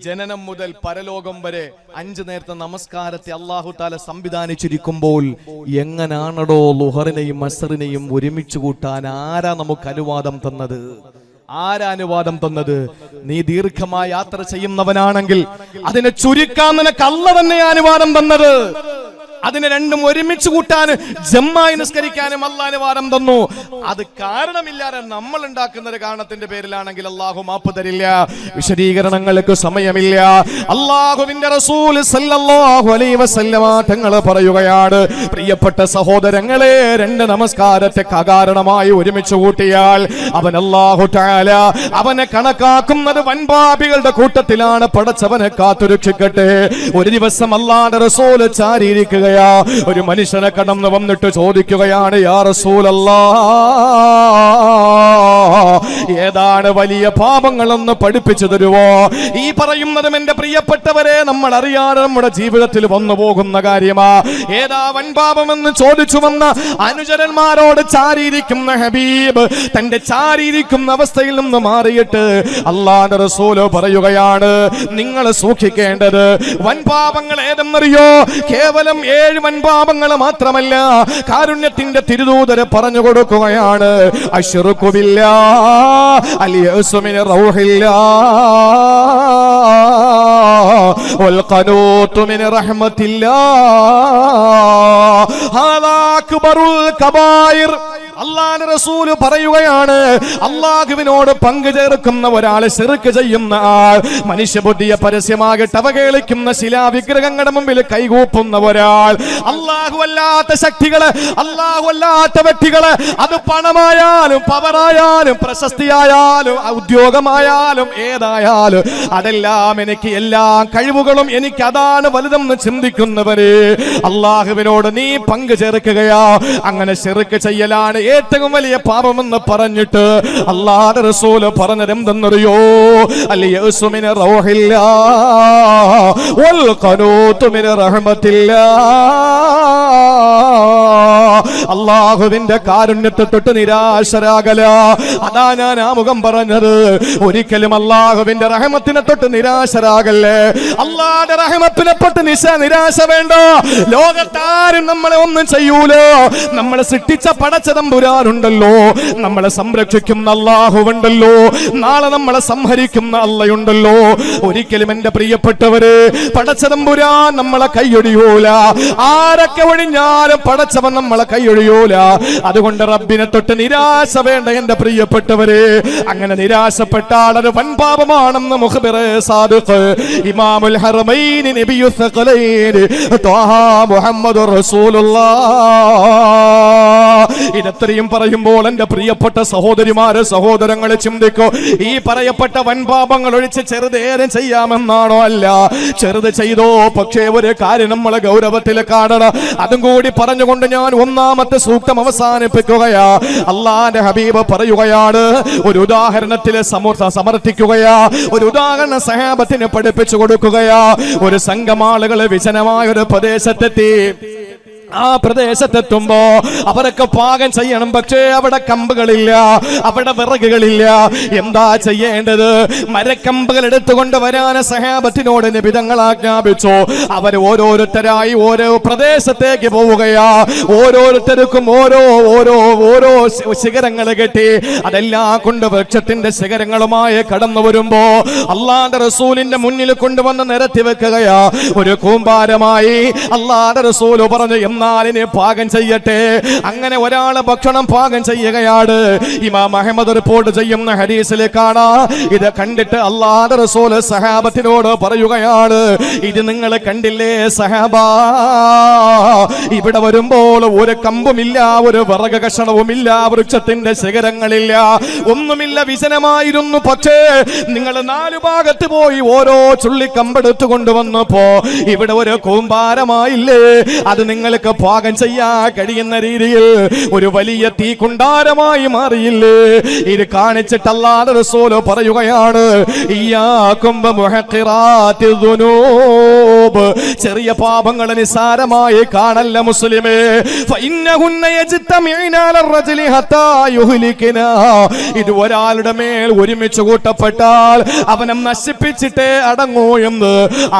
ജനനം മുതൽ പരലോകം വരെ 5 നേരത്തെ നമസ്കാരത്തെ അല്ലാഹു തആല സംവിധാനിച്ചിരിക്കുമ്പോൾ എങ്ങനാണോ ളുഹറിനെയും അസ്റിനെയും ഒരുമിച്ച് കൂട്ടാൻ ആരാ നമുക്ക് അനുവാദം തന്നത്? ആരാ അനുവാദം തന്നത്? നീ ദീർഘമായ യാത്ര ചെയ്യുന്നവനാണെങ്കിൽ അതിനെ ചുരുക്കാൻ നിനക്ക് അല്ലാഹു തന്നെ അനുവാദം തന്നത്. അതിനെ രണ്ടും ഒരുമിച്ച് കൂട്ടാൻ ജമ്മായി നിസ്കരിക്കാനും അല്ലാഹു അനുവാദം തന്നു. അത് കാരണമില്ലാതെ നമ്മൾ ഉണ്ടാക്കുന്ന ഒരു കാരണത്തിന്റെ പേരിലാണെങ്കിൽ അല്ലാഹു മാപ്പ് തരില്ല. വിശദീകരണങ്ങൾക്ക് സമയമില്ല. അല്ലാഹുവിന്റെ റസൂൽ സല്ലല്ലാഹു അലൈഹി വസല്ലമ തങ്ങൾ പറയുകയാണ്, പ്രിയപ്പെട്ട സഹോദരങ്ങളെ, 2 നമസ്കാരത്തെ അകാരണമായി ഒരുമിച്ച് കൂട്ടിയാൽ അവൻ അല്ലാഹു തആല അവനെ കണക്കാക്കുന്നത് വൻപാപികളുടെ കൂട്ടത്തിലാണ്. പടച്ചവനെ കാത്തുരക്ഷിക്കട്ടെ. ഒരു ദിവസം അല്ലാഹുവിന്റെ റസൂൽ ചാരിയിരിക്കുക, ഒരു മനുഷ്യനെ കടന്നു വന്നിട്ട് ചോദിക്കുകയാണ്, യാ റസൂലല്ലാഹ്, ഏതാണ് വലിയ പാപങ്ങളെന്ന് പഠിപ്പിച്ചു തരുവോ? ഈ പറയുന്നതും എന്റെ പ്രിയപ്പെട്ടവരെ നമ്മൾ അറിയാതെ നമ്മുടെ ജീവിതത്തിൽ വന്നു പോകുന്ന കാര്യമാ. ഏതാ വൻപാപമെന്ന് ചോദിച്ചു വന്ന അനുചരന്മാരോട് ചാരിയിരിക്കുന്ന ഹബീബ് തന്റെ ചാരിയിരിക്കുന്ന അവസ്ഥയിൽ നിന്ന് മാറിയിട്ട് അല്ലാഹുവിന്റെ റസൂൽ പറയുകയാണ്, നിങ്ങൾ സൂക്ഷിക്കേണ്ടത് വൻപാപങ്ങൾ ഏതെന്നറിയോ? കേവലം 7 വൻപാപങ്ങൾ മാത്രമല്ല, കാരുണ്യത്തിന്റെ തിരുദൂതരെ പറഞ്ഞു കൊടുക്കുകയാണ്. അശ്റുകു ബില്ലാഹ്, അൽയഅ്സു മിൻ റൗഹില്ലാഹ്, വൽ ഖനൂതു മിൻ റഹ്മത്തില്ലാഹ്, ഹാദാ അക്ബറുൽ കബായിർ. അല്ലാഹുവിന്റെ റസൂൽ പറയുകയാണ്, അല്ലാഹുവിനോട് പങ്കു ചേർക്കുന്ന ഒരാൾ, ശിർക്ക് ചെയ്യുന്ന ആൾ, മനുഷ്യബുദ്ധിയെ പരസ്യമായിട്ട് അവഹേളിക്കുന്ന ശിലാവിഗ്രഹങ്ങളുടെ മുമ്പിൽ കൈകൂപ്പുന്ന ഒരാൾ, അല്ലാഹു അല്ലാത്ത ശക്തികള്, അല്ലാഹു അല്ലാത്ത വ്യക്തികള്, അത് പണമായാലും പവറായാലും പ്രശസ്തിയായാലും ഉദ്യോഗമായാലും ഏതായാലും അതെല്ലാം എനിക്ക്, എല്ലാ കഴിവുകളും എനിക്ക് അതാണ് വലുതെന്ന് ചിന്തിക്കുന്നവര് അല്ലാഹുവിനോട് നീ പങ്കു ചേർക്കുകയാ. അങ്ങനെ ശിർക്ക് ചെയ്യലാണ് ഏറ്റവും വലിയ പാപമെന്ന് പറഞ്ഞിട്ട് അല്ലാഹുവിന്റെ റസൂൽ പറഞ്ഞത് എന്തെന്നറിയോ? അൽയഅ്സു മിൻ റൗഹില്ലാഹ്, വൽ ഖനൂതു മിൻ റഹ്മത്തില്ലാഹ്. അല്ലാഹുവിന്റെ കാരുണ്യത്തെ തൊട്ട് നിരാശരാകല. അതാ ഞാൻ ആമുഖം പറഞ്ഞത്. ഒരിക്കലും അല്ലാഹുവിന്റെ റഹ്മത്തിനെ തൊട്ട് നിരാശരാകല്ലേ. അല്ലാഹുവിന്റെ റഹ്മത്തിനെ തൊട്ട് നിരാശ വേണ്ട. ലോകത്താരും നമ്മളെ ഒന്നും ചെയ്യൂലോ. നമ്മളെ സൃഷ്ടിച്ച പടച്ചതമ്പുരാനുണ്ടല്ലോ, നമ്മളെ സംരക്ഷിക്കുന്ന അല്ലാഹുവുണ്ടല്ലോ, നാളെ നമ്മളെ സംഹരിക്കുന്ന അല്ലാഹുണ്ടല്ലോ. ഒരിക്കലും എന്റെ പ്രിയപ്പെട്ടവര് പടച്ചതമ്പുരാൻ നമ്മളെ കൈയൊഴിയൂല. ആരൊക്കെ ഒഴിഞ്ഞാലും പടച്ചവൻ നമ്മളെ കൈയൊഴിയൂല. അതുകൊണ്ട് റബ്ബിനെ തൊട്ട് നിരാശ വേണ്ട എന്റെ പ്രിയപ്പെട്ടവര്. അങ്ങനെ നിരാശപ്പെട്ടാൽ അത് വൻപാപമാണെന്ന് മുഖ്ബിറെ സാദിഖ് ഇമാമുൽ ഹറമൈൻ നബിയുസ് സഖലൈൻ ത്വാഹ മുഹമ്മദുർ റസൂലുള്ളാഹ്. ഇതെത്രയും പറയുമ്പോൾ എന്റെ പ്രിയപ്പെട്ട സഹോദരിമാരെ, സഹോദരങ്ങളെ ചിന്തിക്കോ. ഈ പറയപ്പെട്ട വൻപാപങ്ങൾ ഒഴിച്ച് ചെറുതേരം ചെയ്യാമെന്നാണോ? അല്ല, ചെറുത് ചെയ്തോ. പക്ഷേ ഒരു കാര്യം നമ്മളെ ഗൗരവത്തിൽ കാണണം. അതും കൂടി പറഞ്ഞുകൊണ്ട് ഞാൻ 1ാമത്തെ സൂക്തം അവസാനിപ്പിക്കുകയാ. അല്ലാഹുവിന്റെ ഹബീബ് പറയുകയാണ്, ഒരു ഉദാഹരണത്തിൽ സമർത്ഥിക്കുകയാ. ഒരു ഉദാഹരണം സഹാബത്തിന് പഠിപ്പിച്ചു കൊടുക്കുകയാ. ഒരു സംഘം ആളുകൾ വിജനമായ ഒരു പ്രദേശത്തെത്തി. ആ പ്രദേശത്തെത്തുമ്പോ അവരൊക്കെ പാകം ചെയ്യണം. പക്ഷേ അവിടെ കമ്പുകളില്ല, അവിടെ വിറകുകളില്ല. എന്താ ചെയ്യേണ്ടത്? മരക്കമ്പുകൾ എടുത്തുകൊണ്ട് വരാൻ സഹാബത്തിനോട് നബി തങ്ങൾ ആജ്ഞാപിച്ചു. അവർ ഓരോരുത്തരായി ഓരോ പ്രദേശത്തേക്ക് പോവുകയാ. ഓരോരുത്തർക്കും ഓരോ ഓരോ ഓരോ ശിഖരങ്ങൾ കെട്ടി അതെല്ലാം കൊണ്ട് വൃക്ഷത്തിന്റെ ശിഖരങ്ങളുമായി കടന്നു വരുമ്പോ അല്ലാഹുവിന്റെ റസൂലിന്റെ മുന്നിൽ കൊണ്ടുവന്ന് നിരത്തി വെക്കുകയാ. ഒരു കൂമ്പാരമായി അല്ലാഹുവിന്റെ റസൂൽ പറഞ്ഞു, എന്നാലിനെ പാകം ചെയ്യട്ടെ. അങ്ങനെ ഒരാള് ഭക്ഷണം പാകം ചെയ്യുകയാണ്. ഇമാം അഹ്മദ് റിപ്പോർട്ട് ചെയ്യുന്ന ഹദീസിലെ കാണാം. ഇത് കണ്ടിട്ട് അല്ലാഹുവിന്റെ റസൂൽ സഹാബത്തിനോട് പറയുകയാണ്, ഇത് നിങ്ങൾ കണ്ടില്ലേ സഹാബ? ഇവിടെ വരുമ്പോൾ ഒരു കമ്പുമില്ല, ഒരു വിറക് കഷണവുമില്ല, വൃക്ഷത്തിന്റെ ശിഖരങ്ങളില്ല, ഒന്നുമില്ല, വിജനമായിരുന്നു. പക്ഷേ നിങ്ങൾ 4 ഭാഗത്ത് പോയി ഓരോ ചുള്ളിക്കമ്പെടുത്തു കൊണ്ടുവന്നപ്പോ ഇവിടെ ഒരു കൂമ്പാരമായില്ലേ? അത് നിങ്ങൾ നിങ്ങൾക്ക് പാകം ചെയ്യാൻ കഴിയുന്ന രീതിയിൽ ഒരു വലിയ തീ കുണ്ടാരമായി മാറിയില്ലേ? ഇത് കാണിച്ചിട്ട് അല്ലാഹുവിന്റെ റസൂൽ പറയുകയാണ്, ഇയ്യാകും ബിമുഹഖിറാത്തി ദുനൂബ്, ചെറിയ പാപങ്ങൾ നിസാരമായി കാണല്ല മുസ്ലിമേ. ഫഇന്നഹുന്ന യജ്തമിഉന അലർറജലി ഹത്താ യുഹ്ലികനാ, ഇത് ഒരാളുടെ മേൽ ഒരുമിച്ച് കൂട്ടപ്പെട്ടാൽ അവനെ നശിപ്പിച്ചിട്ടേ അടങ്ങൂ എന്ന്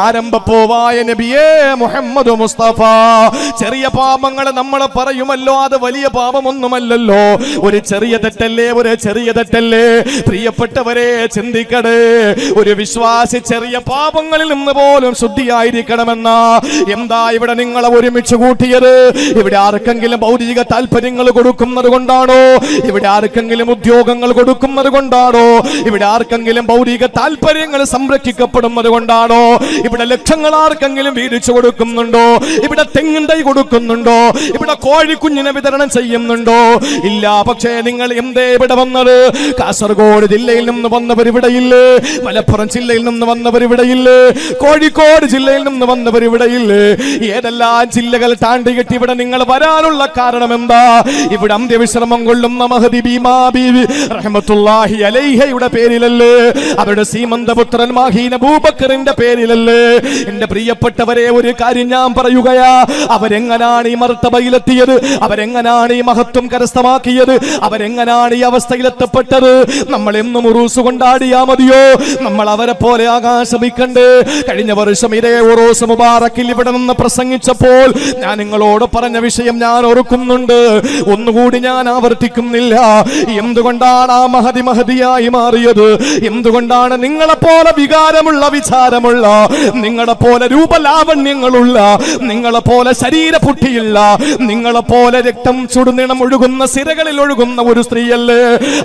ആരംഭപ്പൂവായ നബിയേ മുഹമ്മദ് മുസ്തഫ. ചെറിയ പാപങ്ങൾ നമ്മൾ പറയുമല്ലോ, അത് വലിയ പാപമൊന്നുമല്ലല്ലോ, ഒരു ചെറിയ തെറ്റല്ലേ, ഒരു ചെറിയ തെറ്റല്ലേ. പ്രിയപ്പെട്ടവരെ ചിന്തിക്കടേ, ഒരു വിശ്വാസി ചെറിയ പാപങ്ങളിൽ നിന്ന് പോലും ശുദ്ധിയായിരിക്കണമെന്ന. എന്താ ഇവിടെ നിങ്ങളെ ഒരുമിച്ച് കൂട്ടിയത്? ഇവിടെ ആർക്കെങ്കിലും ഭൗതിക താല്പര്യങ്ങൾ കൊടുക്കുന്നത് കൊണ്ടാണോ? ഇവിടെ ആർക്കെങ്കിലും ഉദ്യോഗങ്ങൾ കൊടുക്കുന്നത് കൊണ്ടാണോ? ഇവിടെ ആർക്കെങ്കിലും ഭൗതിക താല്പര്യങ്ങൾ സംരക്ഷിക്കപ്പെടുന്നത് കൊണ്ടാണോ? ഇവിടെ ലക്ഷങ്ങൾ ആർക്കെങ്കിലും വീതിച്ചു കൊടുക്കുന്നുണ്ടോ? ഇവിടെ തെങ്ങിൻ തൈ കൊടുക്കുന്നുണ്ടോ? ഇവിടെ കോഴിക്കുഞ്ഞിനെ വിതരണം ചെയ്യുന്നുണ്ടോ? ഇല്ല. പക്ഷേ നിങ്ങൾ എന്തേ ഇവിടെ വന്നത്? കാസർഗോഡ് ജില്ലയിൽ നിന്ന് വന്നവർ ഇവിടെയില്ലേ? മലപ്പുറം ജില്ലയിൽ നിന്ന് വന്നവർ ഇവിടെയില്ലേ? കോഴിക്കോട് ജില്ലയിൽ നിന്ന് വന്നവർ ഇവിടെയില്ലേ? ഏതെല്ലാം ജില്ലകൾ താണ്ടികെട്ടി ഇവിടെ നിങ്ങൾ വരാനുള്ള കാരണം എന്താ? ഇവിടെ അന്ത്യവിശ്രമം കൊള്ളുന്ന മഹദി ബീമാ ബീവി റഹ്മത്തുള്ളാഹി അലൈഹയുടെ പേരിലല്ലേ? അവരുടെ സീമന്തപുത്രൻ മാഹീൻ അബൂബക്കറിന്റെ പേരിലല്ലേ? എന്റെ പ്രിയപ്പെട്ടവരെ, ഒരു കാര്യം ഞാൻ പറയുകയാ, അവരെങ്ങനാണ് ഈ മർത്തബയിലെത്തിയത്? അവരെങ്ങനാണ് ഈ മഹത്വം കരസ്ഥമാക്കിയത്? അവരെങ്ങനാണ് ഈ അവസ്ഥയിലെത്തപ്പെട്ടത്? നമ്മൾ എന്നും ഉറൂസ് കൊണ്ടാടിയാ മതിയോ? നമ്മൾ അവരെ പോലെ ആകാൻ ശ്രമിക്കണ്ടേ? കഴിഞ്ഞ വർഷം ഇതേ ഉറൂസ് മുബാറക്കിൽ ഇവിടെ നിന്ന് പ്രസംഗിച്ചപ്പോൾ ഞാൻ നിങ്ങളോട് പറഞ്ഞ വിഷയം ഞാൻ ഓർക്കുന്നുണ്ട്. ഒന്നുകൂടി ഞാൻ ആവർത്തിക്കുന്നില്ല. എന്തുകൊണ്ടാണ് ആ മഹദിയായി മാറിയത്? എന്തുകൊണ്ടാണ് നിങ്ങളെ പോലെ വികാരമുള്ള, വിചാരമുള്ള, നിങ്ങളെ പോലെ രൂപലാവണ്യങ്ങളുള്ള, നിങ്ങളെ പോലെ ശരീരപുഷ്ടിയുള്ള, നിങ്ങളെ പോലെ രക്തം ചുടുനിണം ഒഴുകുന്ന, സിരകളിൽ ഒഴുകുന്ന ഒരു സ്ത്രീയല്ലേ?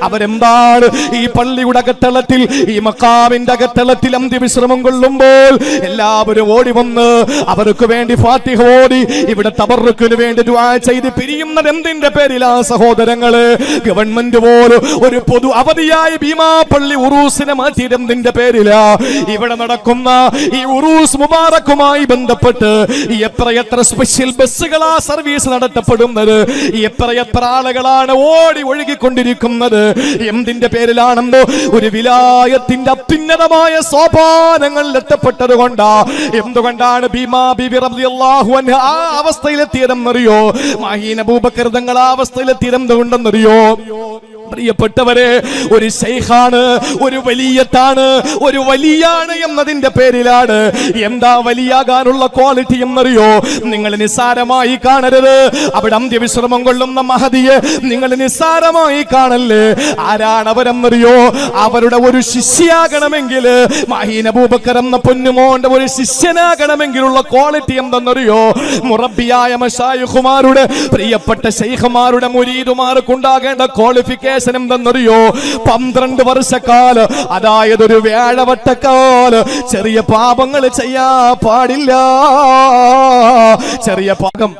അവരെന്താണ് ഈ പള്ളിയുടെ അകത്തളത്തിൽ, ഈ മക്കാമിന്റെ അകത്തളത്തിൽ അന്ത്യവിശ്രമം കൊള്ളുമ്പോൾ എല്ലാവരും ഓടി വന്ന് അവർക്ക് വേണ്ടി ഫാത്തിഹ ഓടി ഇവിടെ തബറുക്കിന് വേണ്ടി ദുആ ചെയ്ത് പിരിയുന്നത് എന്തിന്റെ പേരിലാ സഹോദരങ്ങളെ? ഗവൺമെന്റ് പോലും ഒരു പൊതു അവധിയായി ഭീമാപള്ളി ഉറൂസിനെ മാറ്റിയത് എന്തിന്റെ പേരിലാ? ഇവിടെ നടക്കുന്ന ഈ ഉറൂസ് മുബാറക്കുമായി ബന്ധപ്പെട്ട് എത്ര സ്പെഷ്യൽ ബസ്സുകളാ സർവീസ് നടത്തപ്പെടുന്നത്? എത്ര ആളുകളാണ് ഓടി ഒഴുകിക്കൊണ്ടിരിക്കുന്നത്? എന്തിന്റെ പേരിലാണെന്നോ? ഒരു വിലായത്തിന്റെ അത്യുന്നതമായ സോപാനങ്ങളിൽ എത്തപ്പെട്ടത് കൊണ്ടാ. എന്തുകൊണ്ടാണ് ബീമാ ബീവി റളിയല്ലാഹു അൻഹ ആ അവസ്ഥയിലെത്തിയതെന്നറിയോ? മാഹീൻ അബൂബക്കർ തങ്ങൾ ആ അവസ്ഥയിലെത്തിയതെന്തുകൊണ്ടെന്നറിയോ? പ്രിയപ്പെട്ടവരെ, ഒരു ശൈഖാണ്, ഒരു വലിയത്താണ്, ഒരു വലിയാണ് എന്നതിന്റെ പേരിലാണ്. എന്താ വലിയാകാനുള്ള ക്വാളിറ്റി എന്നറിയോ? നിങ്ങൾ നിസ്സാരമായി കാണരുത്. അവിടെ അന്ത്യവിശ്രമം കൊള്ളുന്ന മഹദിയെ നിങ്ങൾ നിസ്സാരമായി കാണല്ലേ. ആരാണ് അവരെന്നറിയോ? അവരുടെ ഒരു ശിഷ്യയാകണമെങ്കിൽ, മാഹീൻ അബൂബക്കർ എന്ന പൊന്നുമോന്റെ ഒരു ശിഷ്യനാകണമെങ്കിലുള്ള ക്വാളിറ്റി എന്തെന്നറിയോ? മുറബിയായ മശായിഖുമാരുടെ, പ്രിയപ്പെട്ട ശൈഖുമാരുടെ മുരീദുമാർക്കുണ്ടാകേണ്ട ക്വാളിഫിക്കേഷൻ എന്തെന്നറിയോ? 12 വർഷക്കാലം, അതായത് ഒരു വ്യാഴവട്ടക്കാലം ചെറിയ പാപങ്ങൾ ചെയ്യാ പാടില്ല. ചെറിയ പാപം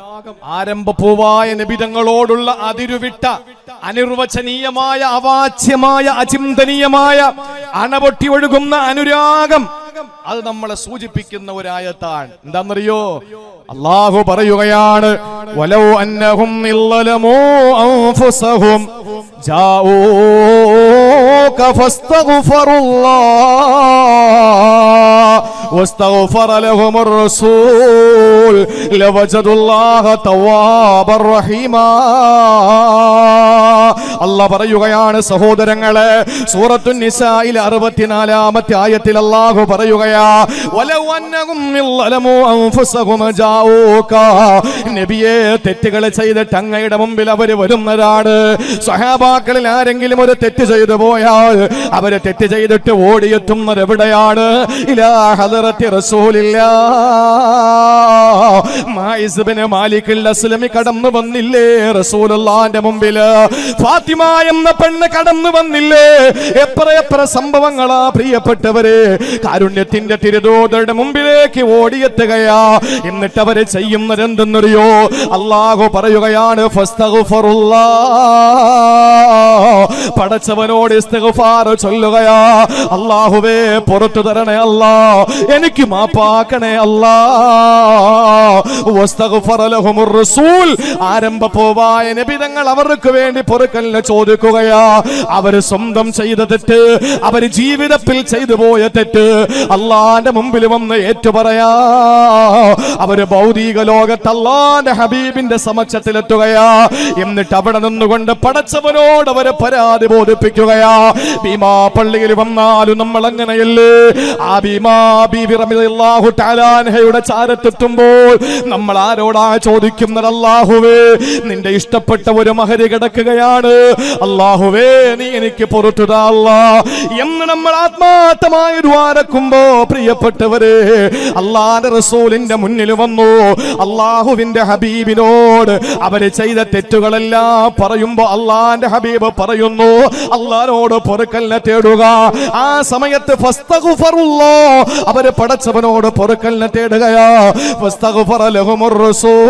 ആരംഭപ്പൂവായ നബിതങ്ങളോടുള്ള അതിരുവിട്ട അനിർവചനീയമായ, അവാച്യമായ, അചിന്തനീയമായ, അണപൊട്ടി ഒഴുകുന്ന അനുരാഗം, അത് നമ്മളെ സൂചിപ്പിക്കുന്ന ഒരായത്താണ്. എന്താണെന്നറിയോ? അല്ലാഹു പറയുകയാണ്, വലൗ അന്നഹും ഇല്ലലമൂ അൻഫുസഹും ജാഊക ഫസ്തഗ്ഫറുല്ലാഹ് വസ്തഗ്ഫറ ലഹുമുർ റസൂൽ ലവജദുല്ലാഹ തവ്വാബർ റഹീമാ. അല്ലാഹ് പറയുകയാണ് സഹോദരങ്ങളെ, സൂറത്തുൻ നിസായിൽ 64-ാമത്തെ ആയത്തിൽ അല്ലാഹു പറയുകയാ, വലൗ അന്നഹും ഇല്ലലമൂ അൻഫുസഹും ജാഊക, നബിയെ തെറ്റുകൾ ചെയ്തിട്ട് അങ്ങയുടെ മുമ്പിൽ അവര് വരുന്നതാണ്. സ്വഹാബാക്കളിൽ ആരെങ്കിലും ഒരു തെറ്റ് ചെയ്തു പോയാൽ അവര് തെറ്റ് ചെയ്തിട്ട് ഓടിയെത്തുന്നത് എവിടെയാണ്? ഇലാ ഹദറത്തി റസൂലില്ലാഹ്. മായിസ് ബിൻ മാലിക് അസ്ലമി കടന്നു വന്നില്ലേ റസൂലുള്ളാഹിന്റെ മുമ്പിൽ? ഫാത്തിമ എന്ന പെണ്ണ് കടന്നു വന്നില്ലേ? എത്ര സംഭവങ്ങളാ പ്രിയപ്പെട്ടവരെ. കാരുണ്യത്തിന്റെ തിരുദൂതരുടെ മുമ്പിലേക്ക് ഓടിയെത്തുകയാ. എന്നിട്ട് അവര് ചെയ്യുന്നത് എന്തെന്നറിയോ? അല്ലാഹു പറയുകയാണ്, ഫസ്തഗ്ഫിറുല്ലാഹ്, പടച്ചവനോട് ഇസ്തിഗ്ഫാർ ചൊല്ലുകയാ. അല്ലാഹുവേ പുറത്തു തരണേ അല്ലാ, എനിക്ക് മാപ്പാക്കണേ അല്ലാ. വസ്തഗ്ഫറ ലഹുമുർ റസൂൽ, ആരംഭ പോവായ നബി തങ്ങൾ അവർക്ക് വേണ്ടി പൊറുക്കലിനെ ചോദിക്കുകയാ. അവര് സ്വന്തം ചെയ്ത തെറ്റ്, അവര് ജീവിതത്തിൽ ചെയ്തു പോയ തെറ്റ് അള്ളാന്റെ മുമ്പിൽ വന്ന് ഏറ്റുപറയാ. അവര് ഭൗതിക ലോകത്ത് അള്ളാന്റെ ഹബീബിന്റെ സമക്ഷത്തിലെത്തുകയാ. എന്നിട്ട് അവിടെ നിന്നുകൊണ്ട് പടച്ചവനോട് അവര് പരാതി ബോധിപ്പിക്കുകയാ. ഭീമാ പള്ളിയിൽ വന്നാലും നമ്മൾ അങ്ങനെയല്ലേ? ആ ഭീമാ ബീവി റളിയല്ലാഹു തആല അൻഹയുടെ ചാരത്തെത്തുമ്പോൾ നമ്മൾ ആരോടാ ചോദിക്കുന്നത്? അല്ലാഹുവേ, നിന്റെ ഇഷ്ടപ്പെട്ട ഒരു മഹരി കിടക്കുകയാണ്, അല്ലാഹുവേ നീ എനിക്ക് പുറത്തു താ അല്ലാഹ് എന്ന് നമ്മൾ ആത്മാർത്ഥമായി ദ്വാരക്കുമ്പോ, പ്രിയപ്പെട്ടവരെ, അല്ലാഹുവിന്റെ റസൂലിന്റെ മുന്നിൽ വന്നു അല്ലാഹുവിന്റെ ഹബീബിനോട് അവര് ചെയ്ത തെറ്റുകളെല്ലാം പറയുമ്പോ അല്ലാഹുവിന്റെ ഹബീബ് പറയുന്നു, അല്ലാഹുവോട് പൊറുക്കലിനെ തേടുക. ആ സമയത്ത് ഫസ്തഗ്ഫിറുല്ലാഹ്, അവര് പടച്ചവനോട് പൊറുക്കലിനെ തേടുകയാ. ഫസ്തഗ്ഫറ ലഹുമുർ റസൂൽ,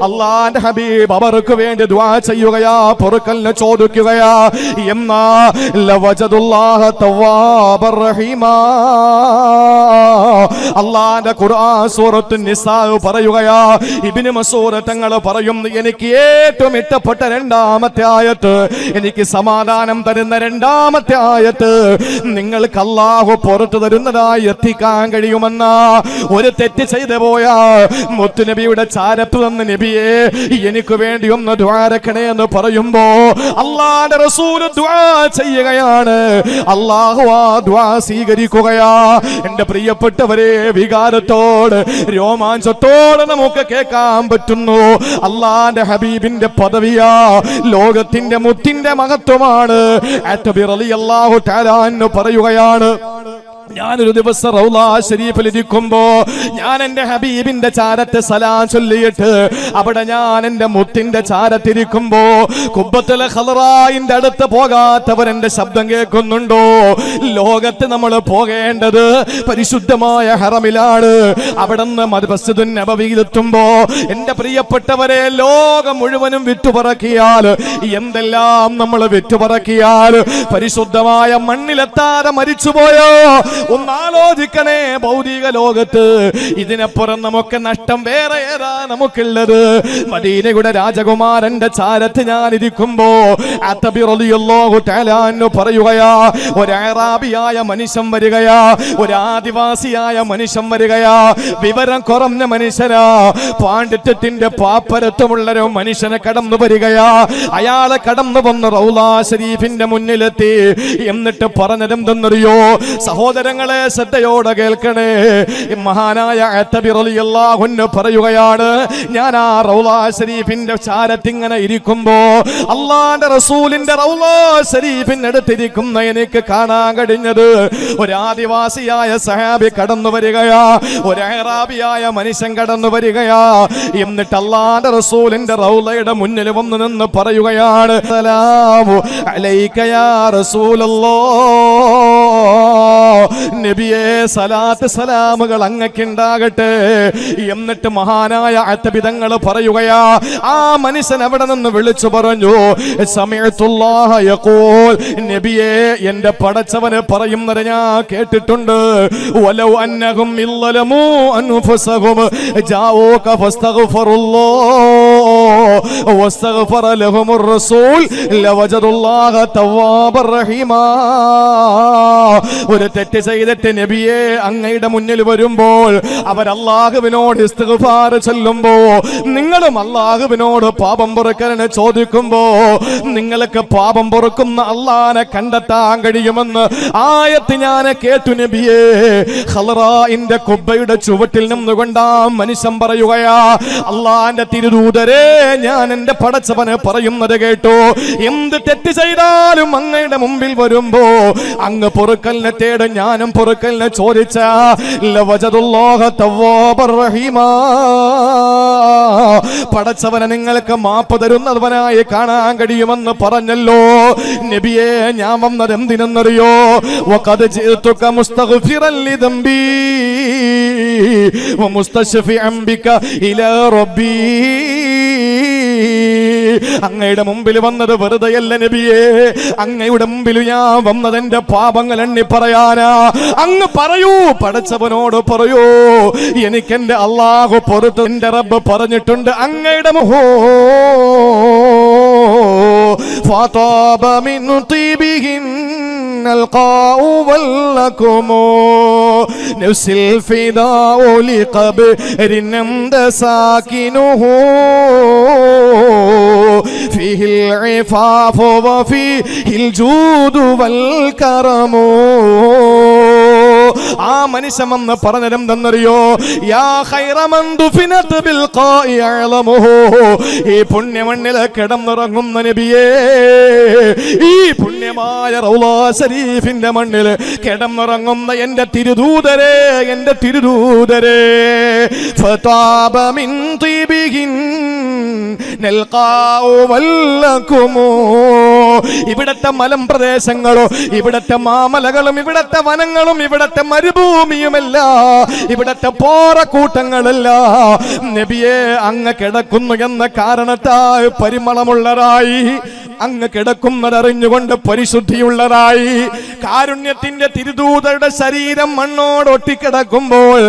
അല്ലാഹുവിന്റെ ഹബീബ് അവർക്ക് വേണ്ടി ദുആ ചെയ്യുകയാ, പൊറുക്കലിനെ ചോദിക്കുകയാ. എന്നാ ലവജദുല്ലാഹ തവ്വാബർ റഹീമാ, അല്ലാഹുവിന്റെ ഖുർആൻ സൂറത്തുൻ നിസാ പറയുകയാ. ഇബ്നു മസ്ഊദ് തങ്ങൾ പറയുന്നു, എനിക്ക് ഏറ്റവും ഇഷ്ടപ്പെട്ട രണ്ടാമത്തെ ആയത്ത്, എനിക്ക് സമാധാനം തരുന്ന രണ്ടാമത്തെ ആയത്ത്, നിങ്ങൾക്ക് അല്ലാഹു പുറത്തു തരുന്നതായി എത്തിക്കാൻ കഴിയുമെന്ന. ഒരു തെറ്റ് ചെയ്തു പോയ മുത്തുനബിയുടെ ചാരത്ത് നിന്ന് നബിയെ എനിക്ക് വേണ്ടി ഒന്ന് ദ്വാരക്കണേ എന്ന് പറയുമ്പോ അല്ലാഹുവിന്റെ റസൂൽ ദുആ ചെയ്യുകയാണ്. അല്ലാഹു ആ ദുആ സ്വീകരിക്കുകയാ. എന്റെ പ്രിയപ്പെട്ടവരെ, വികാരത്തോട് രോമാഞ്ചത്തോട് നമുക്ക് കേൾക്കാൻ പറ്റുന്നു. അല്ലാഹുവിന്റെ ഹബീബിന്റെ പദവിയാ, ലോകത്തിന്റെ മുത്തിന്റെ മഹത്വമാണ്. അത്തബി റളിയല്ലാഹു തആല അൻഹു പറയുകയാണ്, ഞാനൊരു ദിവസം റൗള ശരീഫിൽ ഇരിക്കുമ്പോ ഞാൻ എന്റെ ഹബീബിന്റെ ചാരത്ത് സലാം ചൊല്ലിയിട്ട് അവിടെ ഞാൻ എന്റെ മുത്തിന്റെ ചാരത്തിരിക്കുമ്പോ ഖുബ്ബത്തുൽ ഖളറായിന്റെ അടുത്ത് പോകാത്തവർ എന്റെ ശബ്ദം കേൾക്കുന്നുണ്ടോ? ലോകത്ത് നമ്മൾ പോകേണ്ടത് പരിശുദ്ധമായ ഹറമിലാണ്. അവിടുന്ന് മസ്ജിദുൻ നബവിയിലെത്തുമ്പോ എന്റെ പ്രിയപ്പെട്ടവരെ, ലോകം മുഴുവനും വിറ്റുപറക്കിയാൽ, എന്തെല്ലാം നമ്മൾ വിറ്റുപറക്കിയാൽ പരിശുദ്ധമായ മണ്ണിലെത്താതെ മരിച്ചുപോയോ? ഒന്നാലോചിക്കണേ. ഭൗതിക ലോകത്ത് ഇതിനപ്പുറം നമുക്ക് നഷ്ടം വേറെ ഏതാ നമുക്കുള്ളത്? മദീനയുടെ രാജകുമാരന്റെ ചാരത്ത് ഞാൻ ഇരിക്കുമ്പോ അത്തബി റളിയല്ലാഹു തആല അൻഹു പറയുകയാ, ഒരു അറാബിയായ മനുഷ്യൻ വരികയാ, ഒരു ആദിവാസിയായ മനുഷ്യൻ വരികയാ, വിവരം കുറഞ്ഞ മനുഷ്യനാ, പാണ്ഡിത്യത്തിന്റെ പാപ്പരത്വമുള്ളൊരു മനുഷ്യനെ കടന്നു വരികയാ. അയാളെ കടന്നു വന്ന് റൗള ശരീഫിന്റെ മുന്നിലെത്തി. എന്നിട്ട് പറഞ്ഞതെന്തെന്നറിയോ? സഹോദരങ്ങളെ, ശ്രദ്ധയോടെ കേൾക്കണേ. മഹാനായ അത്തബി റളിയല്ലാഹു അൻഹു പറയുകയാണ്, ഞാൻ ആ റൗള ശരീഫിന്റെ ചാരത്തിങ്ങനെ ഇരിക്കുമ്പോ അല്ലാഹുവിന്റെ റസൂലിന്റെ റൗള ശരീഫിന്റെ അടുത്തിരിക്കുന്ന എനിക്ക് കാണാൻ കഴിഞ്ഞത് ഒരു ആദിവാസിയായ സഹാബി കടന്നു വരികയാ, ഒരു അറാബിയായ മനുഷ്യൻ കടന്നു വരികയാ. എന്നിട്ട് അല്ലാഹുവിന്റെ റസൂലിന്റെ റൗളയുടെ മുന്നിൽ വന്നു നിന്ന് പറയുകയാണ്, സലാമു അലൈക യാ റസൂലല്ലാഹ്, നബിയേ സലാത്ത് സലാമുകൾ അങ്ങക്കുണ്ടാകട്ടെ. എന്നിട്ട് മഹാനായ അത്തബി തങ്ങൾ പറയുകയാ, ആ മനുഷ്യൻ അവിടെ നിന്ന് വിളിച്ചു പറഞ്ഞു, സമയത്തുല്ലാഹ യഖൂൽ, നബിയേ എന്റെ പടച്ചവന് പറയുന്നത് ഞാൻ കേട്ടിട്ടുണ്ട്, വലൗ അന്നഹും ഇല്ലലമു അൻഫുസഹും ജാഊക ഫസ്തഗ്ഫിറുല്ലാഹ് വസ്തഗ്ഫറ ലഹുമുർ റസൂൽ ലവജദുല്ലാഹ തവ്വാബർ റഹീമാ. ഒരു തെറ്റ് ചെയ്തിട്ട് നബിയെ അങ്ങയുടെ മുന്നിൽ വരുമ്പോൾ അവർ അല്ലാഹുവിനോട് ഇസ്തിഗ്ഫാർ ചൊല്ലുമ്പോ, നിങ്ങളും അല്ലാഹുവിനോട് പാപം പൊറുക്കലിനെ ചോദിക്കുമ്പോ നിങ്ങൾക്ക് പാപം പൊറുക്കുന്ന അല്ലാഹനെ കണ്ടെത്താൻ കഴിയുമെന്ന് ആയത്ത് ഞാൻ കേട്ടു നബിയെ. ഖളറായിന്റെ കുബ്ബയുടെ ചുവട്ടിൽ നിന്നുകൊണ്ടാ മനുഷ്യൻ പറയുകയാ, അല്ലാഹന്റെ തിരുദൂതരെ, ഞാൻ എന്റെ പടച്ചവന് പറയുന്നത് കേട്ടു, എന്ത് തെറ്റ് ചെയ്താലും അങ്ങയുടെ മുമ്പിൽ വരുമ്പോ അങ്ങ് പൊറുക്കലിനെ തേടും, ഞാനും പൊറുക്കലിനെ ചോദിച്ച ലവജദുല്ലാഹ തവ്വാബർ റഹീമാ, പടച്ചവനെ നിങ്ങൾക്ക് മാപ്പ് തരുന്നവനായി കാണാൻ കഴിയുമെന്ന് പറഞ്ഞല്ലോ നബിയെ. ഞാൻ വന്നത് എന്തിനെന്നറിയോ? വഖദ് ജിഅതുക മുസ്തഗ്ഫിറൻ ലിദംബി വമുസ്തശ്ഫിഅൻ ബിക ഇലാ റബ്ബി. അങ്ങയുടെ മുമ്പിൽ വന്നത് വെറുതെയല്ല നബിയേ, അങ്ങയുടെ മുമ്പിൽ ഞാൻ വന്നത് എന്റെ പാപങ്ങൾ എണ്ണി പറയാനാ. അങ്ങ് പറയൂ, പടച്ചവനോട് പറയൂ, എനിക്കെന്റെ അള്ളാഹു പുറത്ത് എന്റെ റബ്ബ് പറഞ്ഞിട്ടുണ്ട് അങ്ങയുടെ മുഹോ ഫതാബ മിൻ തീബിഹിൻ القاء ولكم نفس الفداء لقبر نمد ساكنه فيه العفاف وفيه الجود والكرم. ആ മനുഷ്യൻ എന്ന് പറഞ്ഞിരുന്നറിയോ, യാ ഖൈറ മൻ ദുഫിനത് ബിൽ ഖാഇ അഅലമുഹു, ഈ പുണ്യമണ്ണിൽ കിടന്നുറങ്ങുന്ന നബിയേ, ഈ പുണ്യമായ റൗള ശരീഫിന്റെ മണ്ണിൽ കിടന്നുറങ്ങുന്ന എന്റെ തിരുദൂതരെ, എന്റെ തിരുദൂതരെ, ഫതാബ മിൻ തീബിഹിൻ നൽഖാഉ വല്ലകുമു. ഇവിടത്തെ മലമ്പ്രദേശങ്ങളോ, ഇവിടത്തെ മാമലകളും, ഇവിടത്തെ വനങ്ങളും, ഇവിടത്തെ മരുഭൂമിയുമല്ല, ഇവിടത്തെ പോറക്കൂട്ടങ്ങളല്ല, നബിയെ അങ്ങ് കിടക്കുന്നു എന്ന കാരണത്താൽ പരിമളമുള്ളതായി, അങ്ങ് കിടക്കുന്നതറിഞ്ഞുകൊണ്ട് പരിശുദ്ധിയുള്ളതായി. കാരുണ്യത്തിന്റെ തിരുദൂതരുടെ ശരീരം മണ്ണോട് ഒട്ടിക്കിടക്കുമ്പോൾ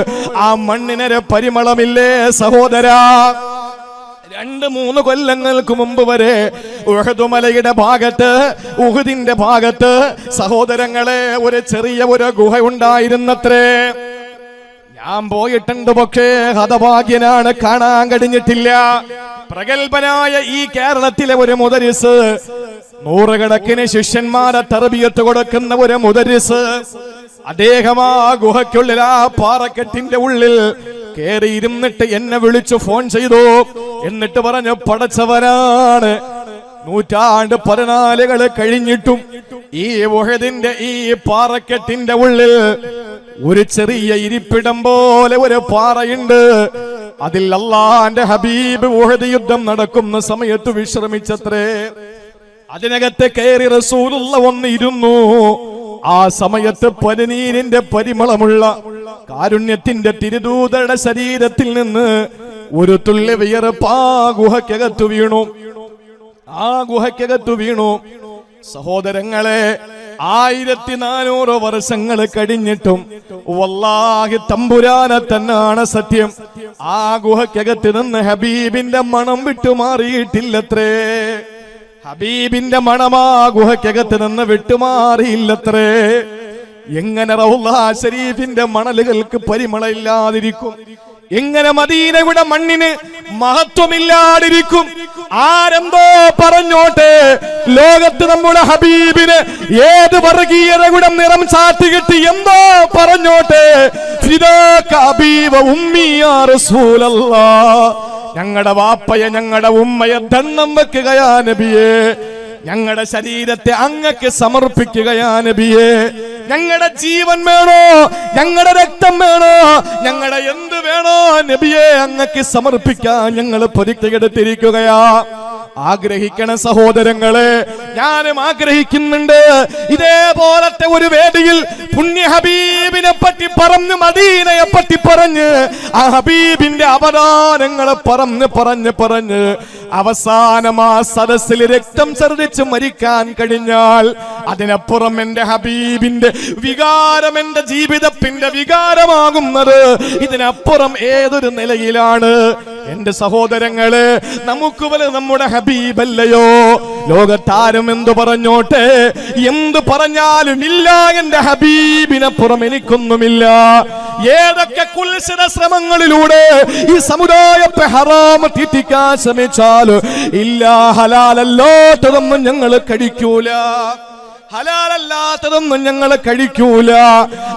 ആ മണ്ണിനൊരു പരിമളമില്ലേ സഹോദരാ? 2-3 കൊല്ലങ്ങൾക്ക് മുമ്പ് വരെ ഉഹദ് മലയുടെ ഭാഗത്ത്, ഉഹദിന്റെ ഭാഗത്ത് സഹോദരങ്ങളെ ഒരു ചെറിയ ഒരു ഗുഹ ഉണ്ടായിരുന്നത്രേ. ഞാൻ പോയിട്ടുണ്ട്, പക്ഷേ ഹതഭാഗ്യനാണ്, കാണാൻ കഴിഞ്ഞിട്ടില്ല. പ്രഗത്ഭനായ ഈ കേരളത്തിലെ ഒരു മുദരിസ്, നൂറുകണക്കിന് ശിഷ്യന്മാരെ തർബിയത്ത് കൊടുക്കുന്ന ഒരു മുദരിസ്, അദ്ദേഹം ആ ഗുഹയ്ക്കുള്ളിൽ, ആ പാറക്കെട്ടിന്റെ ഉള്ളിൽ കേറിയിരുന്നിട്ട് എന്നെ വിളിച്ചു ഫോൺ ചെയ്തു. എന്നിട്ട് പറഞ്ഞു, പടച്ചവനാണ്, 114 കഴിഞ്ഞിട്ടും ഈ ഉഹദിന്റെ ഈ പാറക്കെട്ടിന്റെ ഉള്ളിൽ ഒരു ചെറിയ ഇരിപ്പിടം പോലെ ഒരു പാറയുണ്ട്. അതിൽ അല്ലാഹുവിന്റെ ഹബീബ് ഉഹദ് യുദ്ധം നടക്കുന്ന സമയത്ത് വിശ്രമിച്ചത്രേ. അതിനകത്ത് കയറി റസൂലുള്ള വന്നിരുന്നു. ആ സമയത്ത് പനിനീരിന്റെ പരിമളമുള്ള കാരുണ്യത്തിന്റെ തിരുദൂതരുടെ ശരീരത്തിൽ നിന്ന് ഒരു തുള്ളി വിയർപ്പ് ആ ഗുഹയ്ക്കകത്തു വീണു. ആ ഗുഹയ്ക്കകത്തു വീണു. സഹോദരങ്ങളെ, 1400 വർഷങ്ങൾ കഴിഞ്ഞിട്ടും വല്ലാഹി തമ്പുരാനെ തന്നാണ് സത്യം, ആ ഗുഹയ്ക്കകത്ത് നിന്ന് ഹബീബിന്റെ മണം വിട്ടുമാറിയിട്ടില്ലത്രേ. ഹബീബിന്റെ മണമാ ഗുഹയ്ക്കകത്ത് നിന്ന് വിട്ടുമാറിയില്ലത്രേ. എങ്ങനെ റൗള ശരീഫിന്റെ മണലുകൾക്ക് പരിമളമില്ലാതിരിക്കും? എങ്ങനെ മദീനയുടെ മണ്ണിന് മഹത്വമില്ലാതിരിക്കും? ആരെന്തോ പറഞ്ഞോട്ടെ, ലോകത്ത് നമ്മുടെ ഹബീബിന് ഏത് വർഗീയതയുടെ നിറം ചാത്തി കിട്ടി എന്തോ പറഞ്ഞോട്ടെ, ഫിദാക അബീ വ ഉമ്മി യാ റസൂലല്ലാഹ്, ഞങ്ങളുടെ വാപ്പയെ, ഞങ്ങളുടെ ഉമ്മയെ ദണ്ണം വെക്കുകയാ നബിയേ, ഞങ്ങളുടെ ശരീരത്തെ അങ്ങക്ക് സമർപ്പിക്കുകയാ നബിയേ, ഞങ്ങളുടെ ജീവൻ വേണോ, ഞങ്ങളുടെ രക്തം വേണോ, ഞങ്ങളുടെ എന്ത് വേണോ നബിയെ അങ്ങക്ക് സമർപ്പിക്കാൻ ഞങ്ങൾ പൊരുത്തിയെടുത്തിരിക്കുകയാ. ആഗ്രഹിക്കണ സഹോദരങ്ങളെ, ഞാനും ആഗ്രഹിക്കുന്നുണ്ട് ഇതേപോലത്തെ ഒരു വേദിയിൽ പുണ്യ ഹബീബിനെ പറ്റി പറഞ്ഞ്, മദീനയെ പറ്റി പറഞ്ഞ്, ആ ഹബീബിന്റെ അവദാനങ്ങളെ പറഞ്ഞ് അവസാനം ആ സദസ്സിൽ രക്തം ഛർദ്ദിച്ച് മരിക്കാൻ കഴിഞ്ഞാൽ അതിനപ്പുറം എന്റെ ഹബീബിന്റെ വികാരം എന്റെ ജീവിതത്തിന്റെ വികാരമാകുന്നത് ഇതിനപ്പുറം ഏതൊരു നിലയിലാണ്? എന്റെ സഹോദരങ്ങളെ, നമുക്ക് വല്ല നമ്മുടെ ഹബീബല്ലയോ? ലോകത്താരും എന്തു പറഞ്ഞോട്ടെ, എന്തു പറഞ്ഞാലും ഇല്ല, എന്റെ ഹബീബിനപ്പുറം എനിക്കൊന്നുമില്ല. ഏതൊക്കെ കുൽസിത ശ്രമങ്ങളിലൂടെ ഈ സമുദായത്തെ ഹറാമ് തീറ്റിക്കാൻ ശ്രമിച്ചാലും ഇല്ല, ഹലാലല്ലാത്തതൊന്നും ഞങ്ങൾ കഴിക്കൂല, ഹലാലല്ലാത്തതൊന്നും ഞങ്ങൾ കഴിക്കൂല.